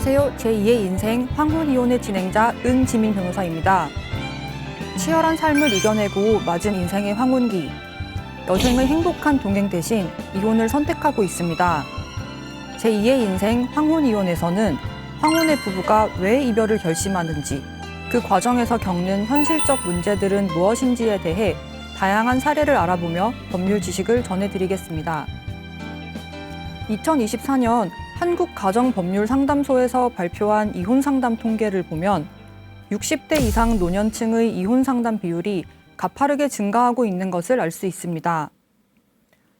안녕하세요. 제2의 인생 황혼이혼의 진행자 은지민 변호사입니다. 치열한 삶을 이겨내고 맞은 인생의 황혼기. 여생의 행복한 동행 대신 이혼을 선택하고 있습니다. 제2의 인생 황혼이혼에서는 황혼의 부부가 왜 이별을 결심하는지, 그 과정에서 겪는 현실적 문제들은 무엇인지에 대해 다양한 사례를 알아보며 법률 지식을 전해드리겠습니다. 2024년 한국가정법률상담소에서 발표한 이혼상담 통계를 보면 60대 이상 노년층의 이혼상담 비율이 가파르게 증가하고 있는 것을 알 수 있습니다.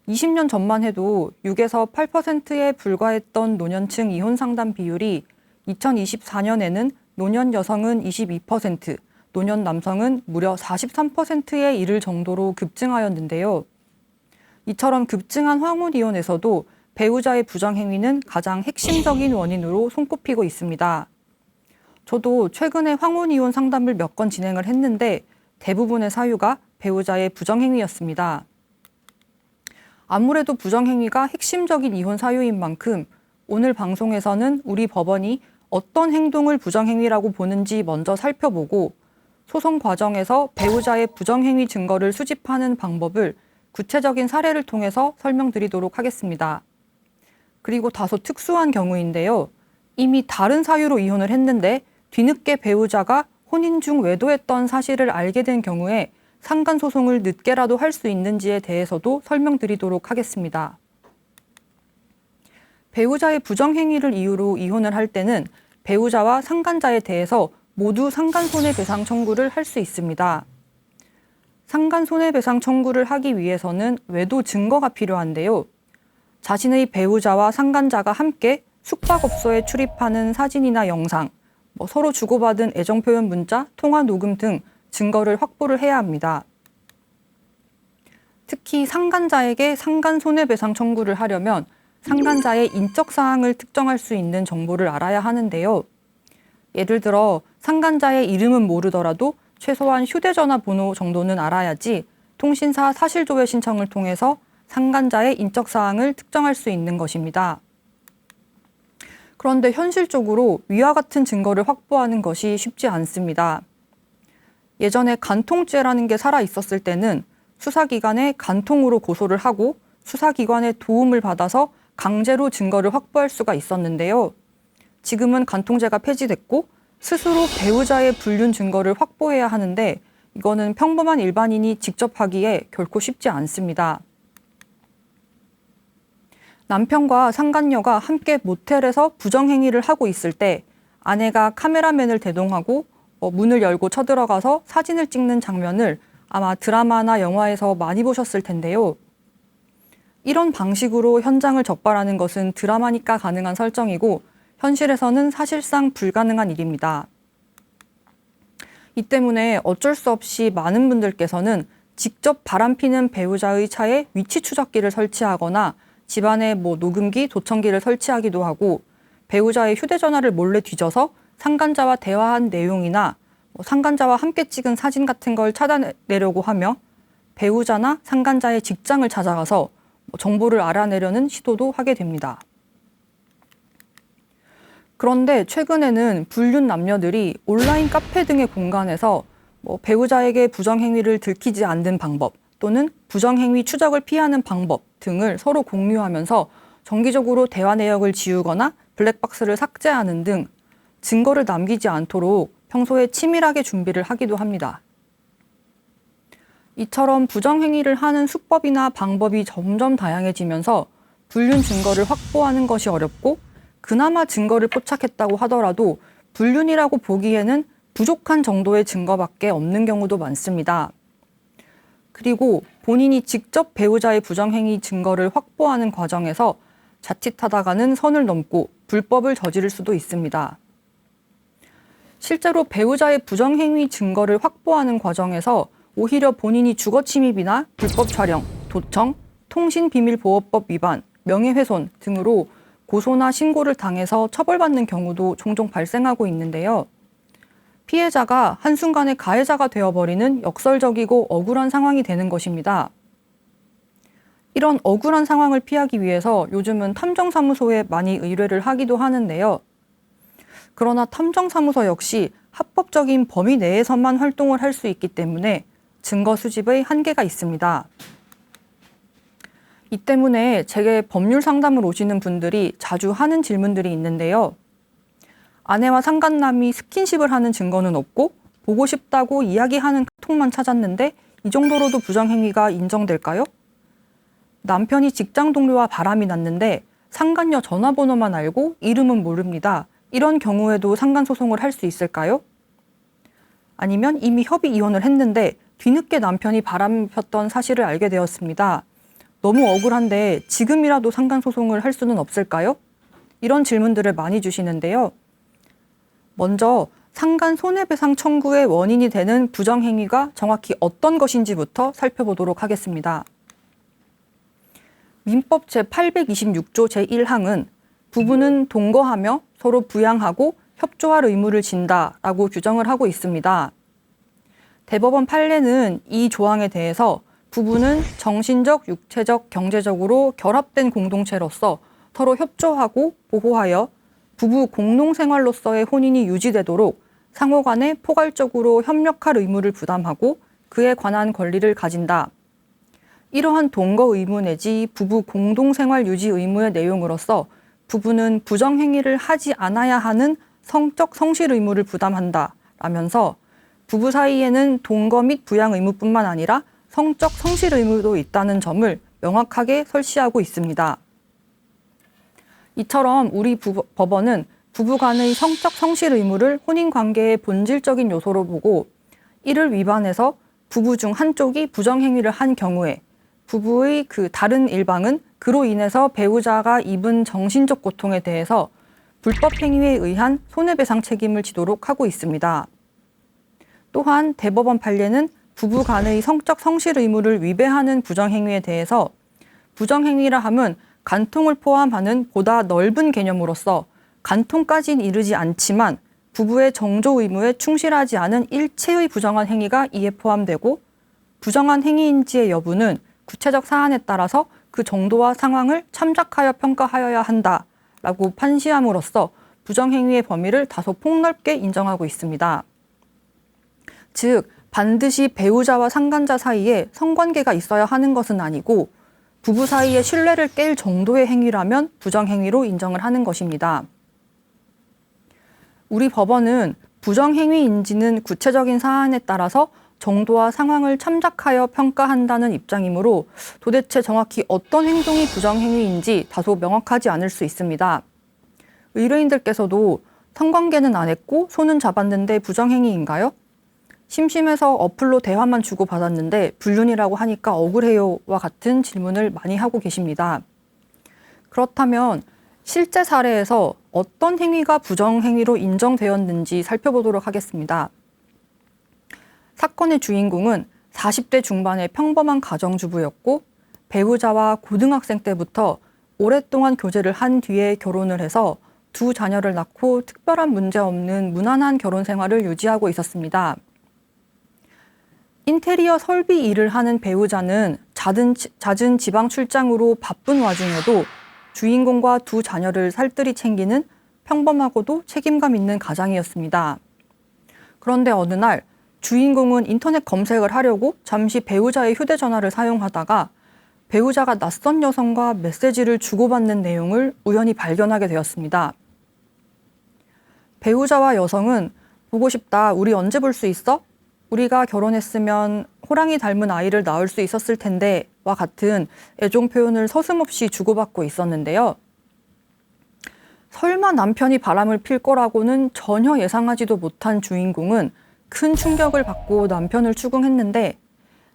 20년 전만 해도 6에서 8%에 불과했던 노년층 이혼상담 비율이 2024년에는 노년 여성은 22%, 노년 남성은 무려 43%에 이를 정도로 급증하였는데요. 이처럼 급증한 황혼이혼에서도 배우자의 부정행위는 가장 핵심적인 원인으로 손꼽히고 있습니다. 저도 최근에 황혼이혼 상담을 몇 건 진행을 했는데 대부분의 사유가 배우자의 부정행위였습니다. 아무래도 부정행위가 핵심적인 이혼 사유인 만큼 오늘 방송에서는 우리 법원이 어떤 행동을 부정행위라고 보는지 먼저 살펴보고 소송 과정에서 배우자의 부정행위 증거를 수집하는 방법을 구체적인 사례를 통해서 설명드리도록 하겠습니다. 그리고 다소 특수한 경우인데요. 이미 다른 사유로 이혼을 했는데 뒤늦게 배우자가 혼인 중 외도했던 사실을 알게 된 경우에 상간소송을 늦게라도 할 수 있는지에 대해서도 설명드리도록 하겠습니다. 배우자의 부정행위를 이유로 이혼을 할 때는 배우자와 상간자에 대해서 모두 상간손해배상 청구를 할 수 있습니다. 상간손해배상 청구를 하기 위해서는 외도 증거가 필요한데요. 자신의 배우자와 상간자가 함께 숙박업소에 출입하는 사진이나 영상, 서로 주고받은 애정표현 문자, 통화 녹음 등 증거를 확보를 해야 합니다. 특히 상간자에게 상간손해배상 청구를 하려면 상간자의 인적사항을 특정할 수 있는 정보를 알아야 하는데요. 예를 들어 상간자의 이름은 모르더라도 최소한 휴대전화 번호 정도는 알아야지 통신사 사실조회 신청을 통해서 상간자의 인적사항을 특정할 수 있는 것입니다. 그런데 현실적으로 위와 같은 증거를 확보하는 것이 쉽지 않습니다. 예전에 간통죄라는 게 살아 있었을 때는 수사기관에 간통으로 고소를 하고 수사기관의 도움을 받아서 강제로 증거를 확보할 수가 있었는데요. 지금은 간통죄가 폐지됐고 스스로 배우자의 불륜 증거를 확보해야 하는데 이거는 평범한 일반인이 직접 하기에 결코 쉽지 않습니다. 남편과 상간녀가 함께 모텔에서 부정행위를 하고 있을 때 아내가 카메라맨을 대동하고 문을 열고 쳐들어가서 사진을 찍는 장면을 아마 드라마나 영화에서 많이 보셨을 텐데요. 이런 방식으로 현장을 적발하는 것은 드라마니까 가능한 설정이고 현실에서는 사실상 불가능한 일입니다. 이 때문에 어쩔 수 없이 많은 분들께서는 직접 바람피는 배우자의 차에 위치 추적기를 설치하거나 집안에 녹음기, 도청기를 설치하기도 하고 배우자의 휴대전화를 몰래 뒤져서 상간자와 대화한 내용이나 상간자와 함께 찍은 사진 같은 걸 찾아내려고 하며 배우자나 상간자의 직장을 찾아가서 정보를 알아내려는 시도도 하게 됩니다. 그런데 최근에는 불륜 남녀들이 온라인 카페 등의 공간에서 배우자에게 부정행위를 들키지 않는 방법 또는 부정행위 추적을 피하는 방법 등을 서로 공유하면서 정기적으로 대화 내역을 지우거나 블랙박스를 삭제하는 등 증거를 남기지 않도록 평소에 치밀하게 준비를 하기도 합니다. 이처럼 부정행위를 하는 수법이나 방법이 점점 다양해지면서 불륜 증거를 확보하는 것이 어렵고 그나마 증거를 포착했다고 하더라도 불륜이라고 보기에는 부족한 정도의 증거밖에 없는 경우도 많습니다. 그리고 본인이 직접 배우자의 부정행위 증거를 확보하는 과정에서 자칫하다가는 선을 넘고 불법을 저지를 수도 있습니다. 실제로 배우자의 부정행위 증거를 확보하는 과정에서 오히려 본인이 주거침입이나 불법 촬영, 도청, 통신비밀보호법 위반, 명예훼손 등으로 고소나 신고를 당해서 처벌받는 경우도 종종 발생하고 있는데요. 피해자가 한순간에 가해자가 되어버리는 역설적이고 억울한 상황이 되는 것입니다. 이런 억울한 상황을 피하기 위해서 요즘은 탐정사무소에 많이 의뢰를 하기도 하는데요. 그러나 탐정사무소 역시 합법적인 범위 내에서만 활동을 할 수 있기 때문에 증거 수집의 한계가 있습니다. 이 때문에 제게 법률 상담을 오시는 분들이 자주 하는 질문들이 있는데요. 아내와 상간남이 스킨십을 하는 증거는 없고 보고 싶다고 이야기하는 카톡만 찾았는데 이 정도로도 부정행위가 인정될까요? 남편이 직장 동료와 바람이 났는데 상간녀 전화번호만 알고 이름은 모릅니다. 이런 경우에도 상간소송을 할 수 있을까요? 아니면 이미 협의 이혼을 했는데 뒤늦게 남편이 바람 폈던 사실을 알게 되었습니다. 너무 억울한데 지금이라도 상간소송을 할 수는 없을까요? 이런 질문들을 많이 주시는데요. 먼저 상간 손해배상 청구의 원인이 되는 부정행위가 정확히 어떤 것인지부터 살펴보도록 하겠습니다. 민법 제826조 제1항은 부부는 동거하며 서로 부양하고 협조할 의무를 진다라고 규정을 하고 있습니다. 대법원 판례는 이 조항에 대해서 부부는 정신적, 육체적, 경제적으로 결합된 공동체로서 서로 협조하고 보호하여 부부 공동생활로서의 혼인이 유지되도록 상호간에 포괄적으로 협력할 의무를 부담하고 그에 관한 권리를 가진다. 이러한 동거 의무 내지 부부 공동생활 유지 의무의 내용으로서 부부는 부정행위를 하지 않아야 하는 성적 성실 의무를 부담한다 라면서 부부 사이에는 동거 및 부양 의무뿐만 아니라 성적 성실 의무도 있다는 점을 명확하게 설시하고 있습니다. 이처럼 우리 법원은 부부 간의 성적 성실 의무를 혼인관계의 본질적인 요소로 보고 이를 위반해서 부부 중 한쪽이 부정행위를 한 경우에 부부의 그 다른 일방은 그로 인해서 배우자가 입은 정신적 고통에 대해서 불법 행위에 의한 손해배상 책임을 지도록 하고 있습니다. 또한 대법원 판례는 부부 간의 성적 성실 의무를 위배하는 부정행위에 대해서 부정행위라 함은 간통을 포함하는 보다 넓은 개념으로서 간통까지는 이르지 않지만 부부의 정조 의무에 충실하지 않은 일체의 부정한 행위가 이에 포함되고 부정한 행위인지의 여부는 구체적 사안에 따라서 그 정도와 상황을 참작하여 평가하여야 한다라고 판시함으로써 부정행위의 범위를 다소 폭넓게 인정하고 있습니다. 즉, 반드시 배우자와 상간자 사이에 성관계가 있어야 하는 것은 아니고 부부 사이의 신뢰를 깰 정도의 행위라면 부정행위로 인정을 하는 것입니다. 우리 법원은 부정행위인지는 구체적인 사안에 따라서 정도와 상황을 참작하여 평가한다는 입장이므로 도대체 정확히 어떤 행동이 부정행위인지 다소 명확하지 않을 수 있습니다. 의뢰인들께서도 성관계는 안 했고 손은 잡았는데 부정행위인가요? 심심해서 어플로 대화만 주고받았는데 불륜이라고 하니까 억울해요와 같은 질문을 많이 하고 계십니다. 그렇다면 실제 사례에서 어떤 행위가 부정행위로 인정되었는지 살펴보도록 하겠습니다. 사건의 주인공은 40대 중반의 평범한 가정주부였고 배우자와 고등학생 때부터 오랫동안 교제를 한 뒤에 결혼을 해서 두 자녀를 낳고 특별한 문제 없는 무난한 결혼 생활을 유지하고 있었습니다. 인테리어 설비 일을 하는 배우자는 잦은 지방 출장으로 바쁜 와중에도 주인공과 두 자녀를 살뜰히 챙기는 평범하고도 책임감 있는 가장이었습니다. 그런데 어느 날 주인공은 인터넷 검색을 하려고 잠시 배우자의 휴대전화를 사용하다가 배우자가 낯선 여성과 메시지를 주고받는 내용을 우연히 발견하게 되었습니다. 배우자와 여성은 보고 싶다, 우리 언제 볼 수 있어? 우리가 결혼했으면 호랑이 닮은 아이를 낳을 수 있었을 텐데 와 같은 애정 표현을 서슴없이 주고받고 있었는데요. 설마 남편이 바람을 필 거라고는 전혀 예상하지도 못한 주인공은 큰 충격을 받고 남편을 추궁했는데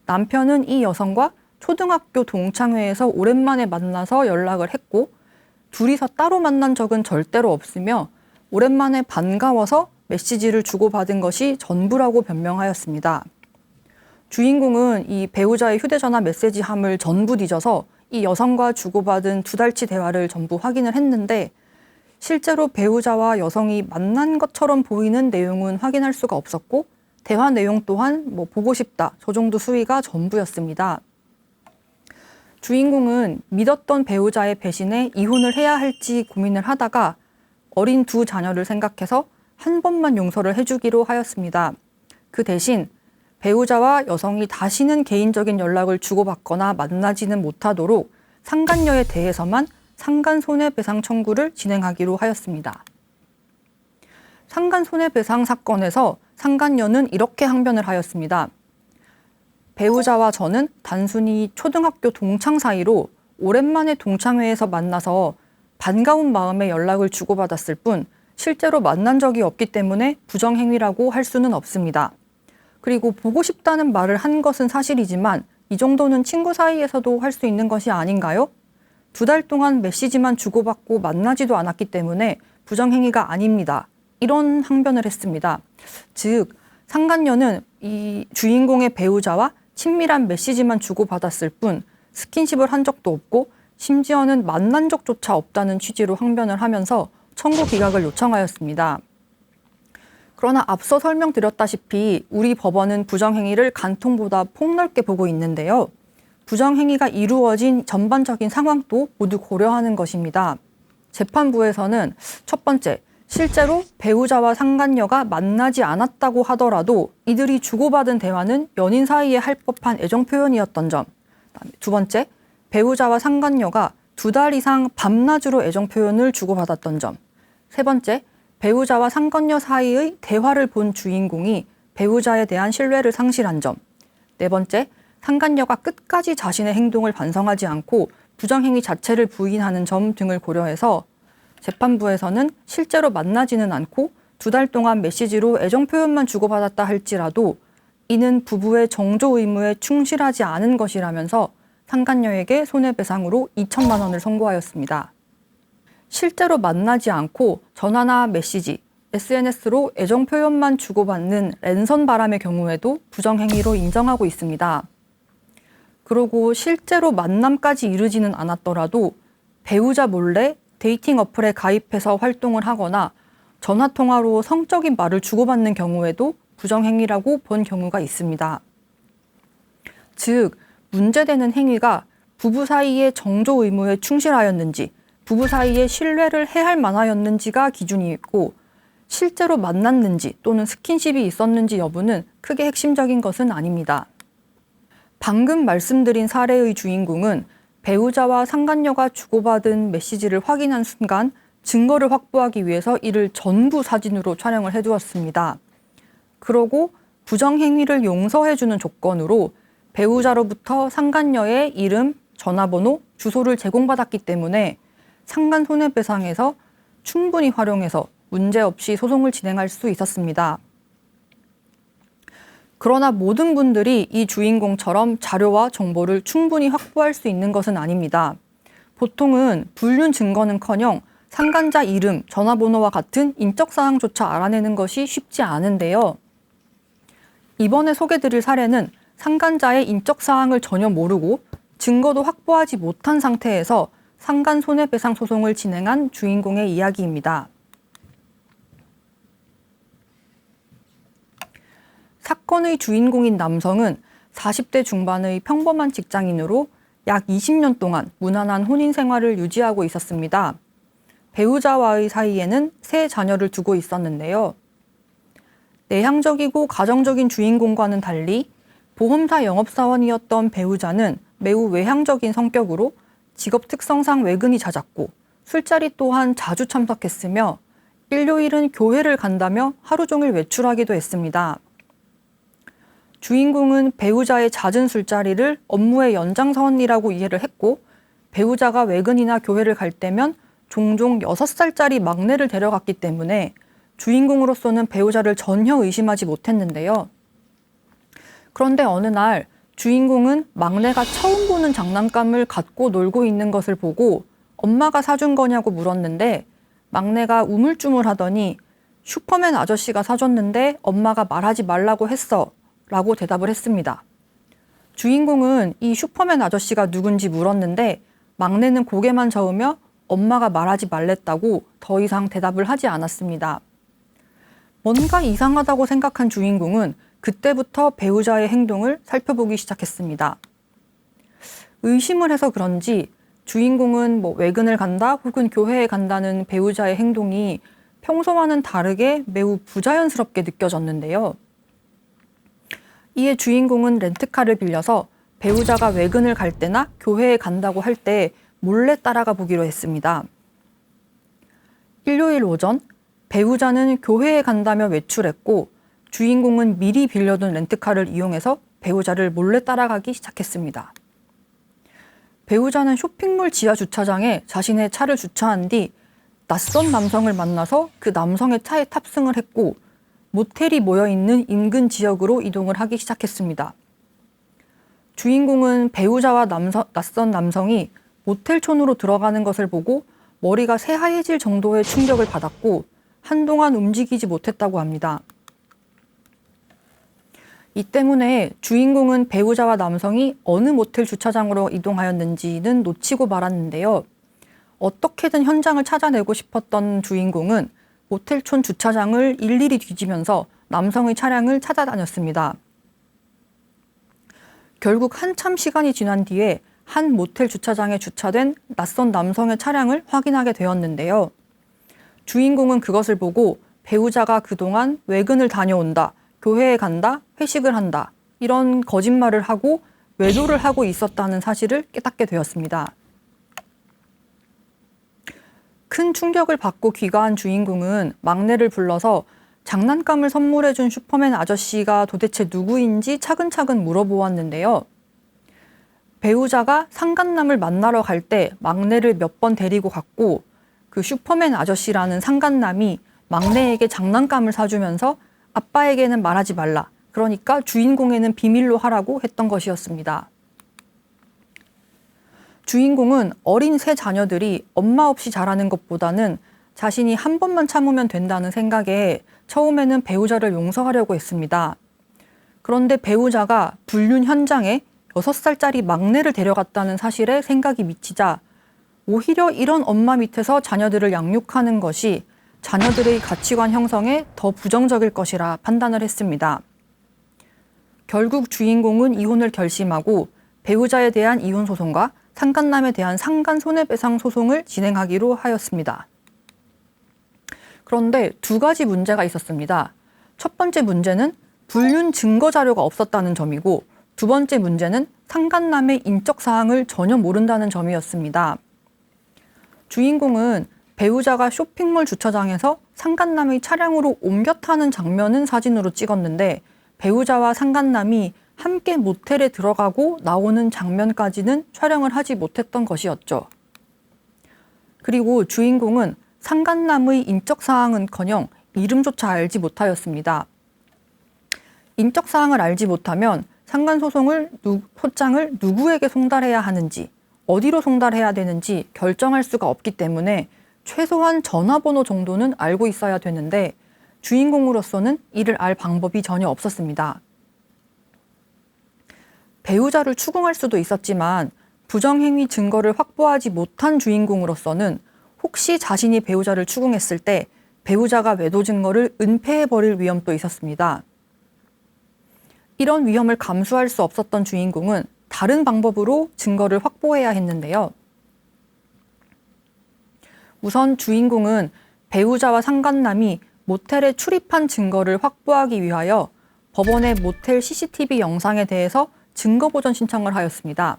남편은 이 여성과 초등학교 동창회에서 오랜만에 만나서 연락을 했고 둘이서 따로 만난 적은 절대로 없으며 오랜만에 반가워서 메시지를 주고받은 것이 전부라고 변명하였습니다. 주인공은 이 배우자의 휴대전화 메시지함을 전부 뒤져서 이 여성과 주고받은 2달치 대화를 전부 확인을 했는데 실제로 배우자와 여성이 만난 것처럼 보이는 내용은 확인할 수가 없었고 대화 내용 또한 보고 싶다, 저 정도 수위가 전부였습니다. 주인공은 믿었던 배우자의 배신에 이혼을 해야 할지 고민을 하다가 어린 두 자녀를 생각해서 한 번만 용서를 해주기로 하였습니다. 그 대신 배우자와 여성이 다시는 개인적인 연락을 주고받거나 만나지는 못하도록 상간녀에 대해서만 상간손해배상 청구를 진행하기로 하였습니다. 상간손해배상 사건에서 상간녀는 이렇게 항변을 하였습니다. 배우자와 저는 단순히 초등학교 동창 사이로 오랜만에 동창회에서 만나서 반가운 마음에 연락을 주고받았을 뿐 실제로 만난 적이 없기 때문에 부정행위라고 할 수는 없습니다. 그리고 보고 싶다는 말을 한 것은 사실이지만 이 정도는 친구 사이에서도 할 수 있는 것이 아닌가요? 2달 동안 메시지만 주고받고 만나지도 않았기 때문에 부정행위가 아닙니다. 이런 항변을 했습니다. 즉, 상간녀는 이 주인공의 배우자와 친밀한 메시지만 주고받았을 뿐 스킨십을 한 적도 없고 심지어는 만난 적조차 없다는 취지로 항변을 하면서 청구 기각을 요청하였습니다. 그러나 앞서 설명드렸다시피 우리 법원은 부정행위를 간통보다 폭넓게 보고 있는데요. 부정행위가 이루어진 전반적인 상황도 모두 고려하는 것입니다. 재판부에서는 첫 번째, 실제로 배우자와 상간녀가 만나지 않았다고 하더라도 이들이 주고받은 대화는 연인 사이에 할 법한 애정 표현이었던 점. 두 번째, 배우자와 상간녀가 2달 이상 밤낮으로 애정 표현을 주고받았던 점. 세 번째, 배우자와 상간녀 사이의 대화를 본 주인공이 배우자에 대한 신뢰를 상실한 점. 네 번째, 상간녀가 끝까지 자신의 행동을 반성하지 않고 부정행위 자체를 부인하는 점 등을 고려해서 재판부에서는 실제로 만나지는 않고 2달 동안 메시지로 애정 표현만 주고받았다 할지라도 이는 부부의 정조 의무에 충실하지 않은 것이라면서 상간녀에게 손해배상으로 2천만 원을 선고하였습니다. 실제로 만나지 않고 전화나 메시지, SNS로 애정 표현만 주고받는 랜선 바람의 경우에도 부정행위로 인정하고 있습니다. 그리고 실제로 만남까지 이르지는 않았더라도 배우자 몰래 데이팅 어플에 가입해서 활동을 하거나 전화통화로 성적인 말을 주고받는 경우에도 부정행위라고 본 경우가 있습니다. 즉, 문제되는 행위가 부부 사이의 정조 의무에 충실하였는지, 부부 사이에 신뢰를 해할 만하였는지가 기준이 있고 실제로 만났는지 또는 스킨십이 있었는지 여부는 크게 핵심적인 것은 아닙니다. 방금 말씀드린 사례의 주인공은 배우자와 상간녀가 주고받은 메시지를 확인한 순간 증거를 확보하기 위해서 이를 전부 사진으로 촬영을 해두었습니다. 그러고 부정행위를 용서해주는 조건으로 배우자로부터 상간녀의 이름, 전화번호, 주소를 제공받았기 때문에 상간손해배상에서 충분히 활용해서 문제없이 소송을 진행할 수 있었습니다. 그러나 모든 분들이 이 주인공처럼 자료와 정보를 충분히 확보할 수 있는 것은 아닙니다. 보통은 불륜 증거는커녕 상간자 이름, 전화번호와 같은 인적사항조차 알아내는 것이 쉽지 않은데요. 이번에 소개드릴 사례는 상간자의 인적사항을 전혀 모르고 증거도 확보하지 못한 상태에서 상간손해배상 소송을 진행한 주인공의 이야기입니다. 사건의 주인공인 남성은 40대 중반의 평범한 직장인으로 약 20년 동안 무난한 혼인 생활을 유지하고 있었습니다. 배우자와의 사이에는 3 자녀를 두고 있었는데요. 내향적이고 가정적인 주인공과는 달리 보험사 영업사원이었던 배우자는 매우 외향적인 성격으로 직업 특성상 외근이 잦았고 술자리 또한 자주 참석했으며 일요일은 교회를 간다며 하루 종일 외출하기도 했습니다. 주인공은 배우자의 잦은 술자리를 업무의 연장선이라고 이해를 했고 배우자가 외근이나 교회를 갈 때면 종종 6살짜리 막내를 데려갔기 때문에 주인공으로서는 배우자를 전혀 의심하지 못했는데요. 그런데 어느 날 주인공은 막내가 처음 보는 장난감을 갖고 놀고 있는 것을 보고 엄마가 사준 거냐고 물었는데 막내가 우물쭈물하더니 슈퍼맨 아저씨가 사줬는데 엄마가 말하지 말라고 했어 라고 대답을 했습니다. 주인공은 이 슈퍼맨 아저씨가 누군지 물었는데 막내는 고개만 저으며 엄마가 말하지 말랬다고 더 이상 대답을 하지 않았습니다. 뭔가 이상하다고 생각한 주인공은 그때부터 배우자의 행동을 살펴보기 시작했습니다. 의심을 해서 그런지 주인공은 외근을 간다 혹은 교회에 간다는 배우자의 행동이 평소와는 다르게 매우 부자연스럽게 느껴졌는데요. 이에 주인공은 렌트카를 빌려서 배우자가 외근을 갈 때나 교회에 간다고 할 때 몰래 따라가 보기로 했습니다. 일요일 오전, 배우자는 교회에 간다며 외출했고 주인공은 미리 빌려둔 렌트카를 이용해서 배우자를 몰래 따라가기 시작했습니다. 배우자는 쇼핑몰 지하 주차장에 자신의 차를 주차한 뒤 낯선 남성을 만나서 그 남성의 차에 탑승을 했고 모텔이 모여있는 인근 지역으로 이동을 하기 시작했습니다. 주인공은 배우자와 낯선 남성이 모텔촌으로 들어가는 것을 보고 머리가 새하얘질 정도의 충격을 받았고 한동안 움직이지 못했다고 합니다. 이 때문에 주인공은 배우자와 남성이 어느 모텔 주차장으로 이동하였는지는 놓치고 말았는데요. 어떻게든 현장을 찾아내고 싶었던 주인공은 모텔촌 주차장을 일일이 뒤지면서 남성의 차량을 찾아다녔습니다. 결국 한참 시간이 지난 뒤에 한 모텔 주차장에 주차된 낯선 남성의 차량을 확인하게 되었는데요. 주인공은 그것을 보고 배우자가 그동안 외근을 다녀온다, 교회에 간다, 회식을 한다, 이런 거짓말을 하고 외도를 하고 있었다는 사실을 깨닫게 되었습니다. 큰 충격을 받고 귀가한 주인공은 막내를 불러서 장난감을 선물해준 슈퍼맨 아저씨가 도대체 누구인지 차근차근 물어보았는데요. 배우자가 상간남을 만나러 갈 때 막내를 몇 번 데리고 갔고 그 슈퍼맨 아저씨라는 상간남이 막내에게 장난감을 사주면서 아빠에게는 말하지 말라, 그러니까 주인공에는 비밀로 하라고 했던 것이었습니다. 주인공은 어린 세 자녀들이 엄마 없이 자라는 것보다는 자신이 한 번만 참으면 된다는 생각에 처음에는 배우자를 용서하려고 했습니다. 그런데 배우자가 불륜 현장에 6살짜리 막내를 데려갔다는 사실에 생각이 미치자 오히려 이런 엄마 밑에서 자녀들을 양육하는 것이 자녀들의 가치관 형성에 더 부정적일 것이라 판단을 했습니다. 결국 주인공은 이혼을 결심하고 배우자에 대한 이혼 소송과 상간남에 대한 상간 손해배상 소송을 진행하기로 하였습니다. 그런데 두 가지 문제가 있었습니다. 첫 번째 문제는 불륜 증거 자료가 없었다는 점이고 두 번째 문제는 상간남의 인적 사항을 전혀 모른다는 점이었습니다. 주인공은 배우자가 쇼핑몰 주차장에서 상간남의 차량으로 옮겨 타는 장면은 사진으로 찍었는데 배우자와 상간남이 함께 모텔에 들어가고 나오는 장면까지는 촬영을 하지 못했던 것이었죠. 그리고 주인공은 상간남의 인적 사항은커녕 이름조차 알지 못하였습니다. 인적 사항을 알지 못하면 상간 소장을 누구에게 송달해야 하는지, 어디로 송달해야 되는지 결정할 수가 없기 때문에 최소한 전화번호 정도는 알고 있어야 되는데 주인공으로서는 이를 알 방법이 전혀 없었습니다. 배우자를 추궁할 수도 있었지만 부정행위 증거를 확보하지 못한 주인공으로서는 혹시 자신이 배우자를 추궁했을 때 배우자가 외도 증거를 은폐해버릴 위험도 있었습니다. 이런 위험을 감수할 수 없었던 주인공은 다른 방법으로 증거를 확보해야 했는데요. 우선 주인공은 배우자와 상간남이 모텔에 출입한 증거를 확보하기 위하여 법원에 모텔 CCTV 영상에 대해서 증거보전 신청을 하였습니다.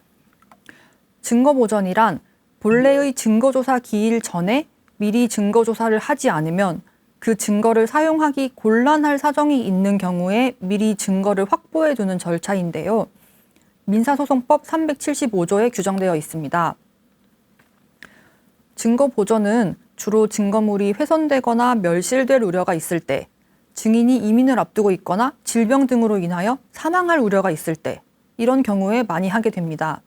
증거보전이란 본래의 증거조사 기일 전에 미리 증거조사를 하지 않으면 그 증거를 사용하기 곤란할 사정이 있는 경우에 미리 증거를 확보해 두는 절차인데요. 민사소송법 375조에 규정되어 있습니다. 증거보전은 주로 증거물이 훼손되거나 멸실될 우려가 있을 때, 증인이 이민을 앞두고 있거나 질병 등으로 인하여 사망할 우려가 있을 때, 이런 경우에 많이 하게 됩니다.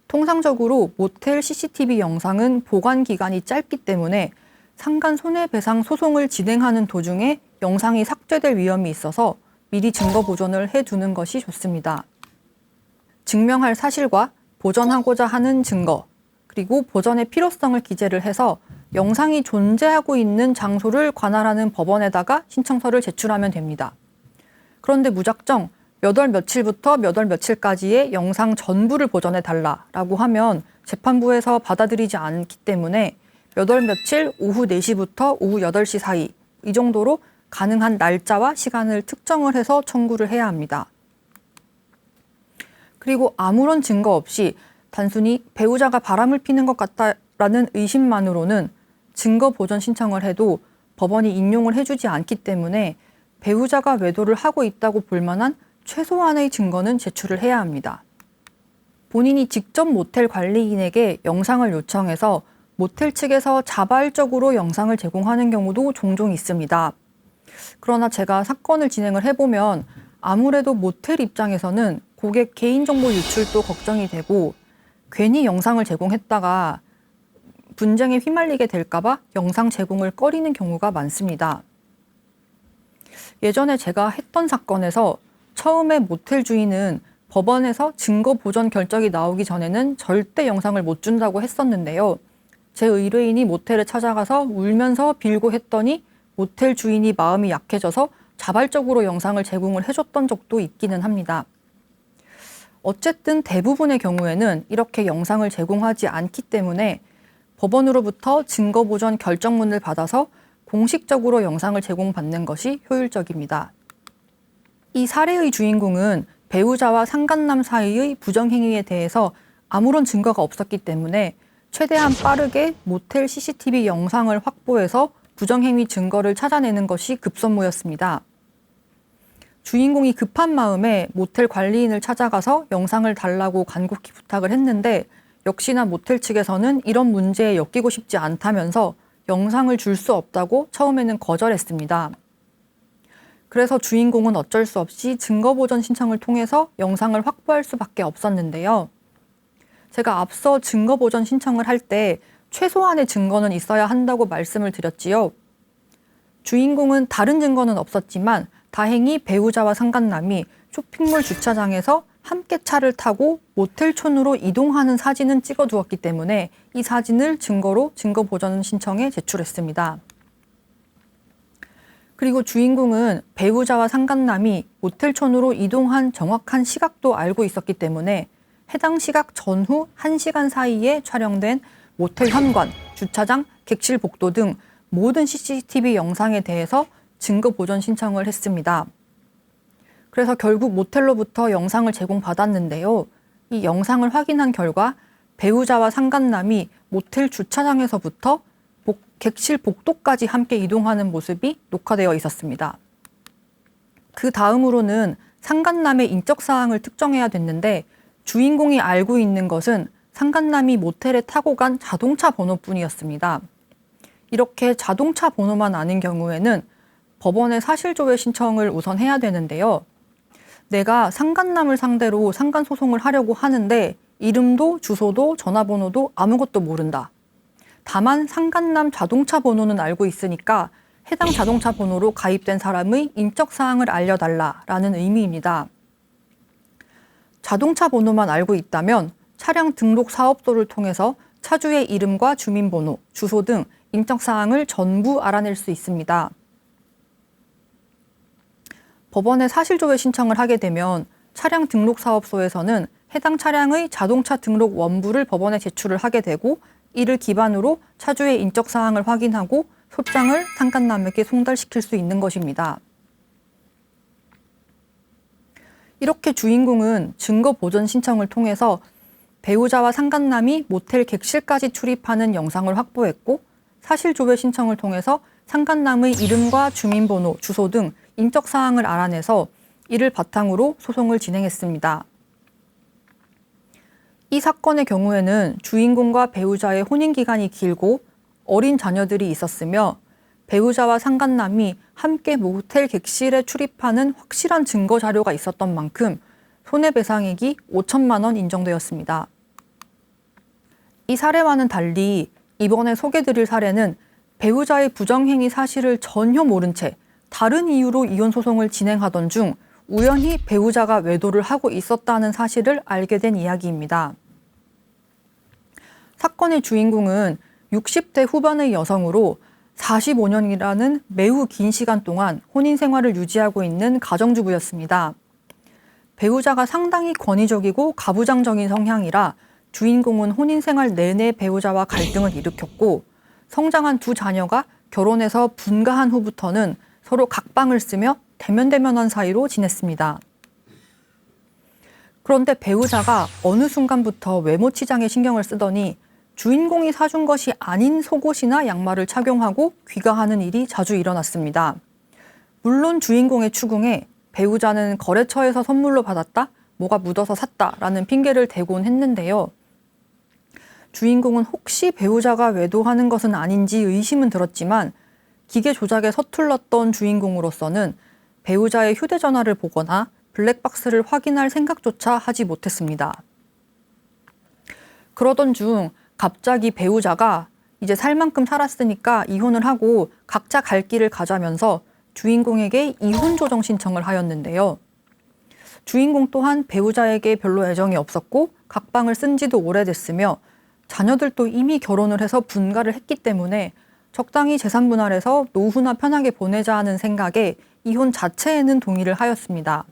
통상적으로 모텔 CCTV 영상은 보관 기간이 짧기 때문에 상간 손해배상 소송을 진행하는 도중에 영상이 삭제될 위험이 있어서 미리 증거 보존을 해두는 것이 좋습니다. 증명할 사실과 보존하고자 하는 증거, 그리고 보존의 필요성을 기재를 해서 영상이 존재하고 있는 장소를 관할하는 법원에다가 신청서를 제출하면 됩니다. 그런데 무작정 몇 월 며칠부터 몇 월 며칠까지의 영상 전부를 보전해 달라라고 하면 재판부에서 받아들이지 않기 때문에 몇 월 며칠 오후 4시부터 오후 8시 사이 이 정도로 가능한 날짜와 시간을 특정을 해서 청구를 해야 합니다. 그리고 아무런 증거 없이 단순히 배우자가 바람을 피는 것 같다라는 의심만으로는 증거 보전 신청을 해도 법원이 인용을 해주지 않기 때문에 배우자가 외도를 하고 있다고 볼 만한 최소한의 증거는 제출을 해야 합니다. 본인이 직접 모텔 관리인에게 영상을 요청해서 모텔 측에서 자발적으로 영상을 제공하는 경우도 종종 있습니다. 그러나 제가 사건을 진행을 해보면 아무래도 모텔 입장에서는 고객 개인정보 유출도 걱정이 되고 괜히 영상을 제공했다가 분쟁에 휘말리게 될까 봐 영상 제공을 꺼리는 경우가 많습니다. 예전에 제가 했던 사건에서 처음에 모텔 주인은 법원에서 증거 보전 결정이 나오기 전에는 절대 영상을 못 준다고 했었는데요. 제 의뢰인이 모텔에 찾아가서 울면서 빌고 했더니 모텔 주인이 마음이 약해져서 자발적으로 영상을 제공을 해줬던 적도 있기는 합니다. 어쨌든 대부분의 경우에는 이렇게 영상을 제공하지 않기 때문에 법원으로부터 증거 보전 결정문을 받아서 공식적으로 영상을 제공받는 것이 효율적입니다. 이 사례의 주인공은 배우자와 상간남 사이의 부정행위에 대해서 아무런 증거가 없었기 때문에 최대한 빠르게 모텔 CCTV 영상을 확보해서 부정행위 증거를 찾아내는 것이 급선무였습니다. 주인공이 급한 마음에 모텔 관리인을 찾아가서 영상을 달라고 간곡히 부탁을 했는데 역시나 모텔 측에서는 이런 문제에 엮이고 싶지 않다면서 영상을 줄 수 없다고 처음에는 거절했습니다. 그래서 주인공은 어쩔 수 없이 증거보전 신청을 통해서 영상을 확보할 수밖에 없었는데요. 제가 앞서 증거보전 신청을 할 때 최소한의 증거는 있어야 한다고 말씀을 드렸지요. 주인공은 다른 증거는 없었지만 다행히 배우자와 상간남이 쇼핑몰 주차장에서 함께 차를 타고 모텔촌으로 이동하는 사진은 찍어두었기 때문에 이 사진을 증거로 증거보전 신청에 제출했습니다. 그리고 주인공은 배우자와 상간남이 모텔촌으로 이동한 정확한 시각도 알고 있었기 때문에 해당 시각 전후 1시간 사이에 촬영된 모텔 현관, 주차장, 객실 복도 등 모든 CCTV 영상에 대해서 증거 보전 신청을 했습니다. 그래서 결국 모텔로부터 영상을 제공받았는데요. 이 영상을 확인한 결과 배우자와 상간남이 모텔 주차장에서부터 객실 복도까지 함께 이동하는 모습이 녹화되어 있었습니다. 그 다음으로는 상간남의 인적 사항을 특정해야 됐는데 주인공이 알고 있는 것은 상간남이 모텔에 타고 간 자동차 번호뿐이었습니다. 이렇게 자동차 번호만 아는 경우에는 법원에 사실조회 신청을 우선 해야 되는데요. 내가 상간남을 상대로 상간소송을 하려고 하는데 이름도 주소도 전화번호도 아무것도 모른다. 다만 상간남 자동차 번호는 알고 있으니까 해당 자동차 번호로 가입된 사람의 인적 사항을 알려달라라는 의미입니다. 자동차 번호만 알고 있다면 차량 등록 사업소를 통해서 차주의 이름과 주민번호, 주소 등 인적 사항을 전부 알아낼 수 있습니다. 법원에 사실조회 신청을 하게 되면 차량 등록 사업소에서는 해당 차량의 자동차 등록 원부를 법원에 제출을 하게 되고 이를 기반으로 차주의 인적 사항을 확인하고 소장을 상간남에게 송달시킬 수 있는 것입니다. 이렇게 주인공은 증거 보전 신청을 통해서 배우자와 상간남이 모텔 객실까지 출입하는 영상을 확보했고 사실조회 신청을 통해서 상간남의 이름과 주민번호, 주소 등 인적 사항을 알아내서 이를 바탕으로 소송을 진행했습니다. 이 사건의 경우에는 주인공과 배우자의 혼인 기간이 길고 어린 자녀들이 있었으며 배우자와 상간남이 함께 모텔 객실에 출입하는 확실한 증거 자료가 있었던 만큼 손해배상액이 5천만 원 인정되었습니다. 이 사례와는 달리 이번에 소개드릴 사례는 배우자의 부정행위 사실을 전혀 모른 채 다른 이유로 이혼 소송을 진행하던 중 우연히 배우자가 외도를 하고 있었다는 사실을 알게 된 이야기입니다. 사건의 주인공은 60대 후반의 여성으로 45년이라는 매우 긴 시간 동안 혼인 생활을 유지하고 있는 가정주부였습니다. 배우자가 상당히 권위적이고 가부장적인 성향이라 주인공은 혼인 생활 내내 배우자와 갈등을 일으켰고, 성장한 두 자녀가 결혼해서 분가한 후부터는 서로 각방을 쓰며 대면대면한 사이로 지냈습니다. 그런데 배우자가 어느 순간부터 외모 치장에 신경을 쓰더니 주인공이 사준 것이 아닌 속옷이나 양말을 착용하고 귀가하는 일이 자주 일어났습니다. 물론 주인공의 추궁에 배우자는 거래처에서 선물로 받았다, 뭐가 묻어서 샀다라는 핑계를 대곤 했는데요. 주인공은 혹시 배우자가 외도하는 것은 아닌지 의심은 들었지만 기계 조작에 서툴렀던 주인공으로서는 배우자의 휴대전화를 보거나 블랙박스를 확인할 생각조차 하지 못했습니다. 그러던 중 갑자기 배우자가 이제 살 만큼 살았으니까 이혼을 하고 각자 갈 길을 가자면서 주인공에게 이혼 조정 신청을 하였는데요. 주인공 또한 배우자에게 별로 애정이 없었고 각방을 쓴 지도 오래됐으며 자녀들도 이미 결혼을 해서 분가를 했기 때문에 적당히 재산 분할해서 노후나 편하게 보내자 하는 생각에 이혼 자체에는 동의를 하였습니다.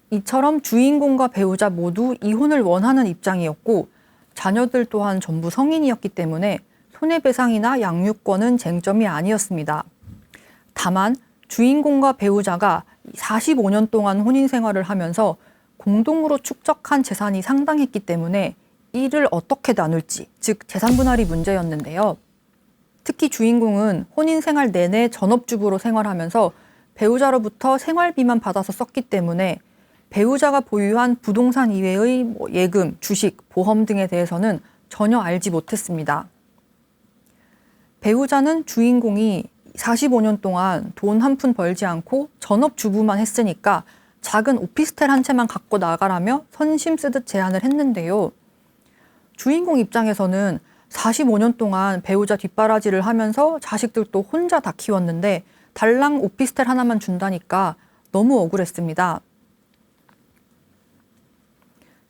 이처럼 주인공과 배우자 모두 이혼을 원하는 입장이었고 자녀들 또한 전부 성인이었기 때문에 손해배상이나 양육권은 쟁점이 아니었습니다. 다만 주인공과 배우자가 45년 동안 혼인 생활을 하면서 공동으로 축적한 재산이 상당했기 때문에 이를 어떻게 나눌지, 즉 재산 분할이 문제였는데요. 특히 주인공은 혼인 생활 내내 전업주부로 생활하면서 배우자로부터 생활비만 받아서 썼기 때문에 배우자가 보유한 부동산 이외의 예금, 주식, 보험 등에 대해서는 전혀 알지 못했습니다. 배우자는 주인공이 45년 동안 돈 한 푼 벌지 않고 전업주부만 했으니까 작은 오피스텔 한 채만 갖고 나가라며 선심 쓰듯 제안을 했는데요. 주인공 입장에서는 45년 동안 배우자 뒷바라지를 하면서 자식들도 혼자 다 키웠는데 달랑 오피스텔 하나만 준다니까 너무 억울했습니다.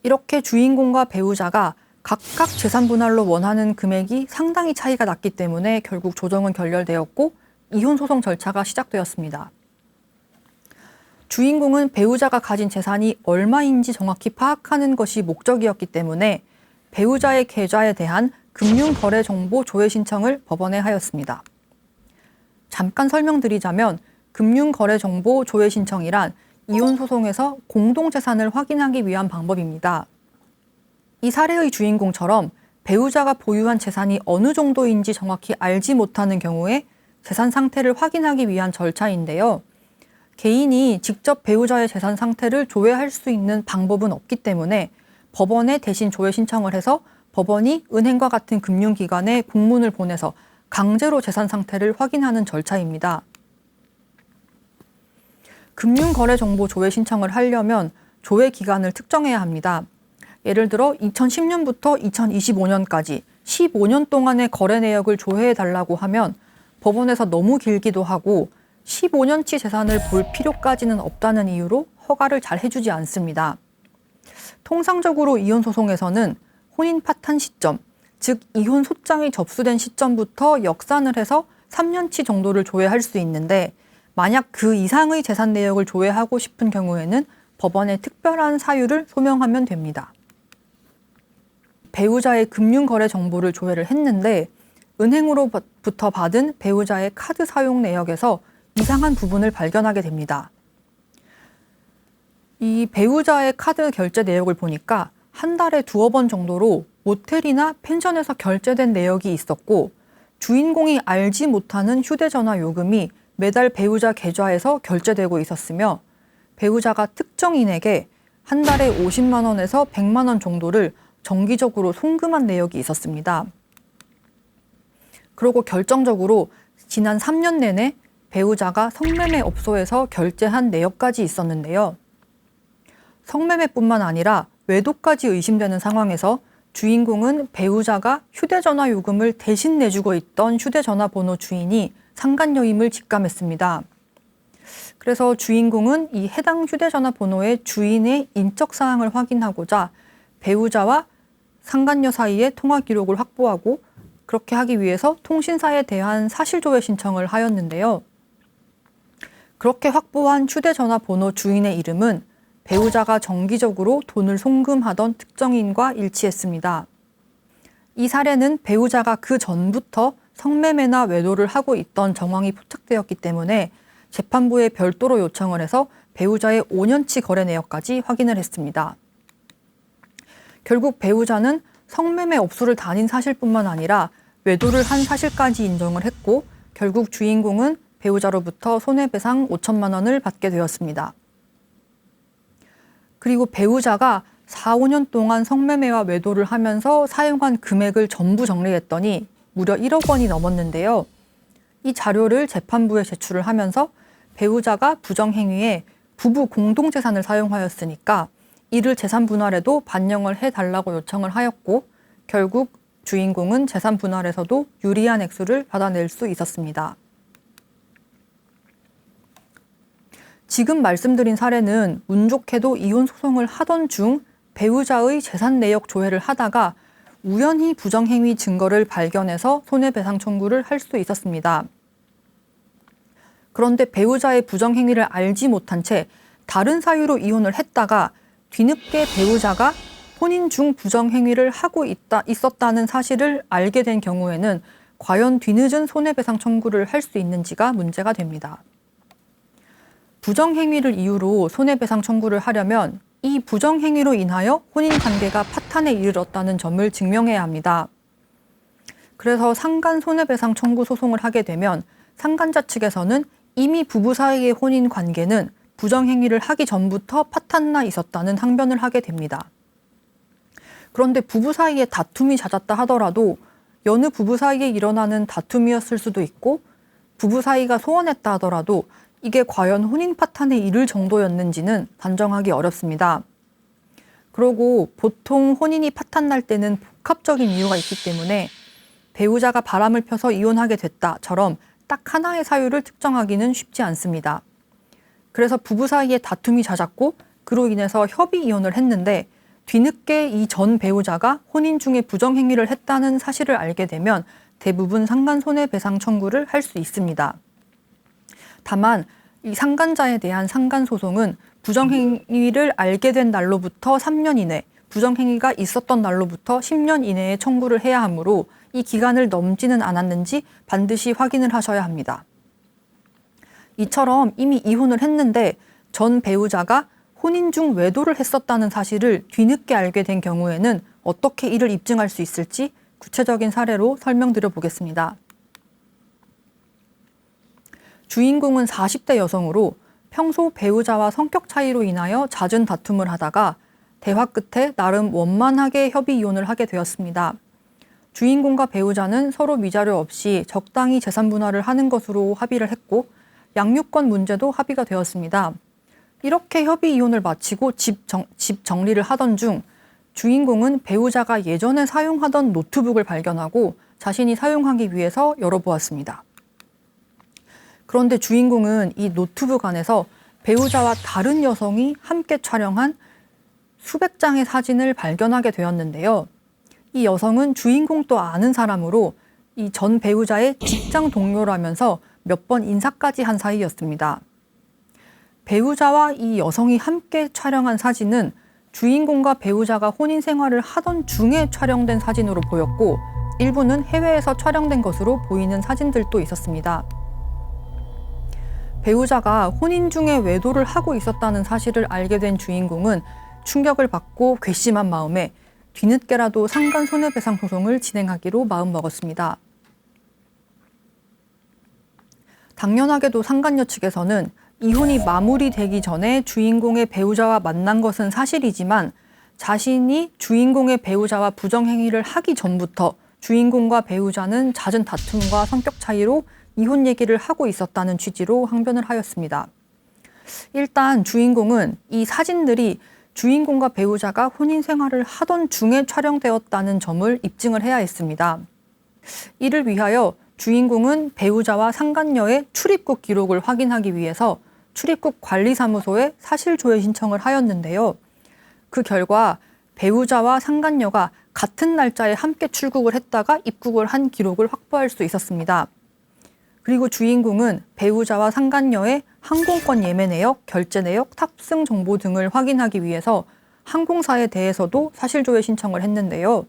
이렇게 주인공과 배우자가 각각 재산 분할로 원하는 금액이 상당히 차이가 났기 때문에 결국 조정은 결렬되었고 이혼 소송 절차가 시작되었습니다. 주인공은 배우자가 가진 재산이 얼마인지 정확히 파악하는 것이 목적이었기 때문에 배우자의 계좌에 대한 금융거래정보 조회 신청을 법원에 하였습니다. 잠깐 설명드리자면 금융거래정보 조회 신청이란 이혼 소송에서 공동재산을 확인하기 위한 방법입니다. 이 사례의 주인공처럼 배우자가 보유한 재산이 어느 정도인지 정확히 알지 못하는 경우에 재산 상태를 확인하기 위한 절차인데요. 개인이 직접 배우자의 재산 상태를 조회할 수 있는 방법은 없기 때문에 법원에 대신 조회 신청을 해서 법원이 은행과 같은 금융기관에 공문을 보내서 강제로 재산 상태를 확인하는 절차입니다. 금융거래정보 조회 신청을 하려면 조회 기간을 특정해야 합니다. 예를 들어 2010년부터 2025년까지 15년 동안의 거래 내역을 조회해달라고 하면 법원에서 너무 길기도 하고 15년치 재산을 볼 필요까지는 없다는 이유로 허가를 잘 해주지 않습니다. 통상적으로 이혼 소송에서는 혼인 파탄 시점, 즉 이혼 소장이 접수된 시점부터 역산을 해서 3년치 정도를 조회할 수 있는데 만약 그 이상의 재산 내역을 조회하고 싶은 경우에는 법원의 특별한 사유를 소명하면 됩니다. 배우자의 금융거래 정보를 조회를 했는데 은행으로부터 받은 배우자의 카드 사용 내역에서 이상한 부분을 발견하게 됩니다. 이 배우자의 카드 결제 내역을 보니까 한 달에 2번 정도로 모텔이나 펜션에서 결제된 내역이 있었고 주인공이 알지 못하는 휴대전화 요금이 매달 배우자 계좌에서 결제되고 있었으며 배우자가 특정인에게 한 달에 50만 원에서 100만 원 정도를 정기적으로 송금한 내역이 있었습니다. 그리고 결정적으로 지난 3년 내내 배우자가 성매매 업소에서 결제한 내역까지 있었는데요. 성매매뿐만 아니라 외도까지 의심되는 상황에서 주인공은 배우자가 휴대전화 요금을 대신 내주고 있던 휴대전화 번호 주인이 상간녀임을 직감했습니다. 그래서 주인공은 이 해당 휴대전화 번호의 주인의 인적 사항을 확인하고자 배우자와 상간녀 사이의 통화 기록을 확보하고 그렇게 하기 위해서 통신사에 대한 사실조회 신청을 하였는데요. 그렇게 확보한 휴대전화 번호 주인의 이름은 배우자가 정기적으로 돈을 송금하던 특정인과 일치했습니다. 이 사례는 배우자가 그 전부터 성매매나 외도를 하고 있던 정황이 포착되었기 때문에 재판부에 별도로 요청을 해서 배우자의 5년치 거래 내역까지 확인을 했습니다. 결국 배우자는 성매매 업소를 다닌 사실뿐만 아니라 외도를 한 사실까지 인정을 했고 결국 주인공은 배우자로부터 손해배상 5천만 원을 받게 되었습니다. 그리고 배우자가 4, 5년 동안 성매매와 외도를 하면서 사용한 금액을 전부 정리했더니 무려 1억 원이 넘었는데요. 이 자료를 재판부에 제출을 하면서 배우자가 부정행위에 부부 공동재산을 사용하였으니까 이를 재산 분할에도 반영을 해달라고 요청을 하였고 결국 주인공은 재산 분할에서도 유리한 액수를 받아낼 수 있었습니다. 지금 말씀드린 사례는 운 좋게도 이혼 소송을 하던 중 배우자의 재산 내역 조회를 하다가 우연히 부정행위 증거를 발견해서 손해배상 청구를 할 수 있었습니다. 그런데 배우자의 부정행위를 알지 못한 채 다른 사유로 이혼을 했다가 뒤늦게 배우자가 혼인 중 부정행위를 하고 있었다는 사실을 알게 된 경우에는 과연 뒤늦은 손해배상 청구를 할 수 있는지가 문제가 됩니다. 부정행위를 이유로 손해배상 청구를 하려면 이 부정행위로 인하여 혼인관계가 파탄에 이르렀다는 점을 증명해야 합니다. 그래서 상간 손해배상 청구 소송을 하게 되면 상간자 측에서는 이미 부부 사이의 혼인관계는 부정행위를 하기 전부터 파탄나 있었다는 항변을 하게 됩니다. 그런데 부부 사이에 다툼이 잦았다 하더라도 여느 부부 사이에 일어나는 다툼이었을 수도 있고 부부 사이가 소원했다 하더라도 이게 과연 혼인 파탄에 이를 정도였는지는 단정하기 어렵습니다. 그리고 보통 혼인이 파탄날 때는 복합적인 이유가 있기 때문에 배우자가 바람을 펴서 이혼하게 됐다처럼 딱 하나의 사유를 특정하기는 쉽지 않습니다. 그래서 부부 사이에 다툼이 잦았고 그로 인해서 협의 이혼을 했는데 뒤늦게 이 전 배우자가 혼인 중에 부정행위를 했다는 사실을 알게 되면 대부분 상간 손해배상 청구를 할 수 있습니다. 다만 이 상간자에 대한 상간소송은 부정행위를 알게 된 날로부터 3년 이내, 부정행위가 있었던 날로부터 10년 이내에 청구를 해야 하므로 이 기간을 넘지는 않았는지 반드시 확인을 하셔야 합니다. 이처럼 이미 이혼을 했는데 전 배우자가 혼인 중 외도를 했었다는 사실을 뒤늦게 알게 된 경우에는 어떻게 이를 입증할 수 있을지 구체적인 사례로 설명드려 보겠습니다. 주인공은 40대 여성으로 평소 배우자와 성격 차이로 인하여 잦은 다툼을 하다가 대화 끝에 나름 원만하게 협의 이혼을 하게 되었습니다. 주인공과 배우자는 서로 위자료 없이 적당히 재산 분할을 하는 것으로 합의를 했고 양육권 문제도 합의가 되었습니다. 이렇게 협의 이혼을 마치고 집 정리를 하던 중 주인공은 배우자가 예전에 사용하던 노트북을 발견하고 자신이 사용하기 위해서 열어보았습니다. 그런데 주인공은 이 노트북 안에서 배우자와 다른 여성이 함께 촬영한 수백 장의 사진을 발견하게 되었는데요. 이 여성은 주인공도 아는 사람으로 이 전 배우자의 직장 동료라면서 몇 번 인사까지 한 사이였습니다. 배우자와 이 여성이 함께 촬영한 사진은 주인공과 배우자가 혼인 생활을 하던 중에 촬영된 사진으로 보였고 일부는 해외에서 촬영된 것으로 보이는 사진들도 있었습니다. 배우자가 혼인 중에 외도를 하고 있었다는 사실을 알게 된 주인공은 충격을 받고 괘씸한 마음에 뒤늦게라도 상간 손해배상 소송을 진행하기로 마음먹었습니다. 당연하게도 상간녀 측에서는 이혼이 마무리되기 전에 주인공의 배우자와 만난 것은 사실이지만 자신이 주인공의 배우자와 부정행위를 하기 전부터 주인공과 배우자는 잦은 다툼과 성격 차이로 이혼 얘기를 하고 있었다는 취지로 항변을 하였습니다. 일단 주인공은 이 사진들이 주인공과 배우자가 혼인 생활을 하던 중에 촬영되었다는 점을 입증을 해야 했습니다. 이를 위하여 주인공은 배우자와 상간녀의 출입국 기록을 확인하기 위해서 출입국 관리사무소에 사실조회 신청을 하였는데요. 그 결과 배우자와 상간녀가 같은 날짜에 함께 출국을 했다가 입국을 한 기록을 확보할 수 있었습니다. 그리고 주인공은 배우자와 상간녀의 항공권 예매 내역, 결제 내역, 탑승 정보 등을 확인하기 위해서 항공사에 대해서도 사실조회 신청을 했는데요.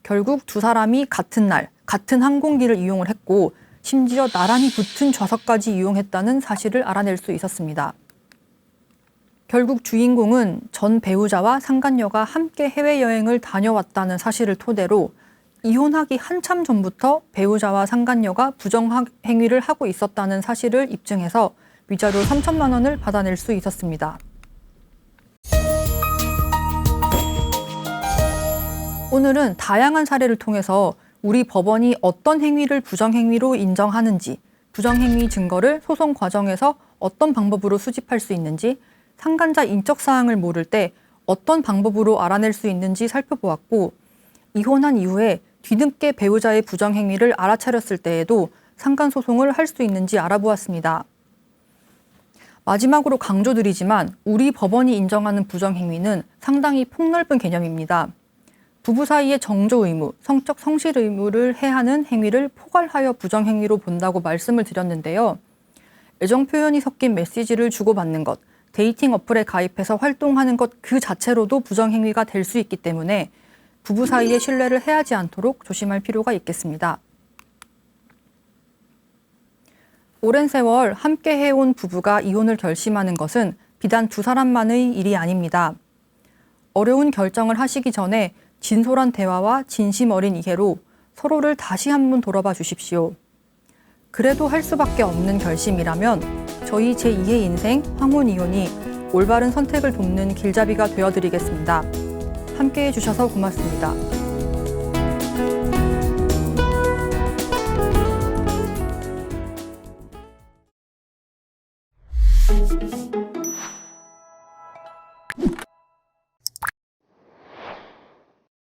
결국 두 사람이 같은 날, 같은 항공기를 이용을 했고 심지어 나란히 붙은 좌석까지 이용했다는 사실을 알아낼 수 있었습니다. 결국 주인공은 전 배우자와 상간녀가 함께 해외여행을 다녀왔다는 사실을 토대로 이혼하기 한참 전부터 배우자와 상간녀가 부정행위를 하고 있었다는 사실을 입증해서 위자료 3천만 원을 받아낼 수 있었습니다. 오늘은 다양한 사례를 통해서 우리 법원이 어떤 행위를 부정행위로 인정하는지, 부정행위 증거를 소송 과정에서 어떤 방법으로 수집할 수 있는지, 상간자 인적사항을 모를 때 어떤 방법으로 알아낼 수 있는지 살펴보았고, 이혼한 이후에 뒤늦게 배우자의 부정행위를 알아차렸을 때에도 상간소송을 할 수 있는지 알아보았습니다. 마지막으로 강조드리지만 우리 법원이 인정하는 부정행위는 상당히 폭넓은 개념입니다. 부부 사이의 정조 의무, 성적 성실 의무를 해하는 행위를 포괄하여 부정행위로 본다고 말씀을 드렸는데요. 애정 표현이 섞인 메시지를 주고받는 것, 데이팅 어플에 가입해서 활동하는 것 그 자체로도 부정행위가 될 수 있기 때문에 부부 사이의 신뢰를 해하지 않도록 조심할 필요가 있겠습니다. 오랜 세월 함께 해온 부부가 이혼을 결심하는 것은 비단 두 사람만의 일이 아닙니다. 어려운 결정을 하시기 전에 진솔한 대화와 진심 어린 이해로 서로를 다시 한번 돌아봐 주십시오. 그래도 할 수밖에 없는 결심이라면 저희 제2의 인생 황혼이혼이 올바른 선택을 돕는 길잡이가 되어드리겠습니다. 함께해 주셔서 고맙습니다.